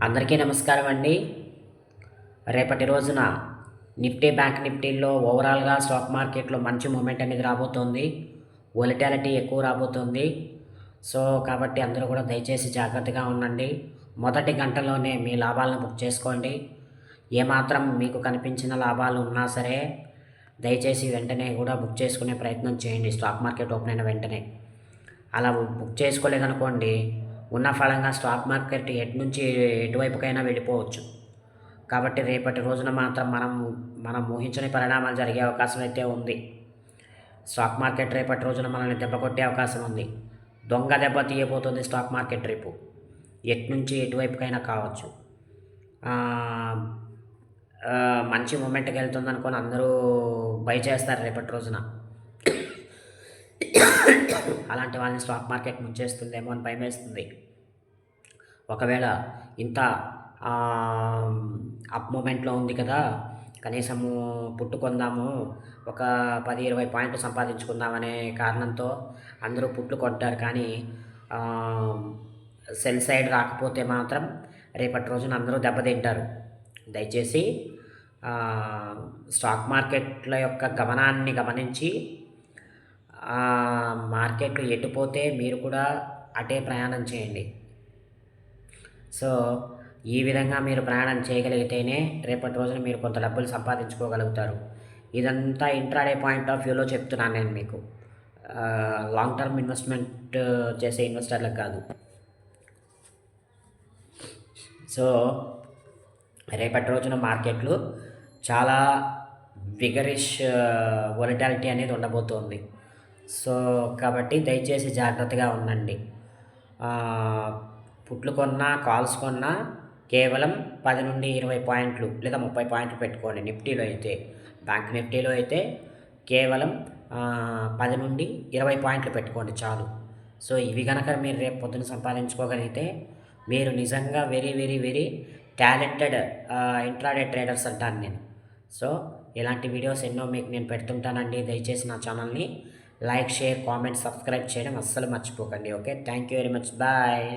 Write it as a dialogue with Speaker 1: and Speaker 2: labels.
Speaker 1: అందరికీ నమస్కారం అండి. రేపటి రోజున నిఫ్టీ, బ్యాంక్ నిఫ్టీల్లో ఓవరాల్గా స్టాక్ మార్కెట్లో మంచి మూమెంట్ అనేది రాబోతోంది. వొలటాలిటీ ఎక్కువ రాబోతోంది. సో కాబట్టి అందరూ కూడా దయచేసి జాగ్రత్తగా ఉండండి. మొదటి గంటలోనే మీ లాభాలను బుక్ చేసుకోండి. ఏమాత్రం మీకు కనిపించిన లాభాలు ఉన్నా సరే దయచేసి వెంటనే కూడా బుక్ చేసుకునే ప్రయత్నం చేయండి. స్టాక్ మార్కెట్ ఓపెన్ అయిన వెంటనే అలా బుక్ చేసుకోలేదనుకోండి, ఉన్న ఫలంగా స్టాక్ మార్కెట్ ఎటువైపుకైనా వెళ్ళిపోవచ్చు. కాబట్టి రేపటి రోజున మాత్రం మనం ఊహించని పరిణామాలు జరిగే అవకాశం అయితే ఉంది. స్టాక్ మార్కెట్ రేపటి రోజున మనల్ని దెబ్బ కొట్టే అవకాశం ఉంది. దొంగ దెబ్బ తీయబోతుంది స్టాక్ మార్కెట్ రేపు. ఎటువైపుకైనా కావచ్చు. మంచి మూమెంట్కి వెళ్తుంది అనుకొని అందరూ బై చేస్తారు రేపటి రోజున. అలాంటి వాళ్ళని స్టాక్ మార్కెట్ ముంచేస్తుందేమో అని భయమేస్తుంది. ఒకవేళ ఇంత అప్ మూమెంట్లో ఉంది కదా, కనీసము పుట్టుకొందాము, ఒక 10-20 పాయింట్లు సంపాదించుకుందామనే కారణంతో అందరూ పుట్లు కొంటారు. కానీ సెల్ సైడ్ రాకపోతే మాత్రం రేపటి రోజున అందరూ దెబ్బతింటారు. దయచేసి స్టాక్ మార్కెట్ల యొక్క గమనాన్ని గమనించి మార్కెట్లు ఎటుపోతే మీరు కూడా అటే ప్రయాణం చేయండి. సో ఈ విధంగా మీరు ప్రయాణం చేయగలిగితేనే రేపటి రోజున మీరు కొంత డబ్బులు సంపాదించుకోగలుగుతారు. ఇదంతా ఇంట్రాడే పాయింట్ ఆఫ్ వ్యూలో చెప్తున్నాను నేను మీకు. లాంగ్ టర్మ్ ఇన్వెస్ట్మెంట్ చేసే ఇన్వెస్టర్లకు కాదు. సో రేపటి రోజున మార్కెట్లు చాలా విగరిష్ వొలటాలిటీ అనేది ఉండబోతోంది. సో కాబట్టి దయచేసి జాగ్రత్తగా ఉండండి. పుట్లు కొన్నా, కాల్స్ కొన్నా కేవలం 10 నుండి 20 పాయింట్లు లేదా 30 పాయింట్లు పెట్టుకోండి. నిఫ్టీలో అయితే, బ్యాంక్ నిఫ్టీలో అయితే కేవలం 10 నుండి 20 పాయింట్లు పెట్టుకోండి చాలు. సో ఇవి కనుక మీరు రేపు పొద్దున సంపాదించుకోగలిగితే మీరు నిజంగా very very very talented intraday traders అంటాను నేను. సో ఇలాంటి వీడియోస్ ఎన్నో మీకు నేను పెడుతుంటానండి. దయచేసి నా ఛానల్ని లైక్, షేర్, కామెంట్, సబ్స్క్రైబ్ చేయడం అస్సలు మర్చిపోకండి. Okay, thank you very much. Bye.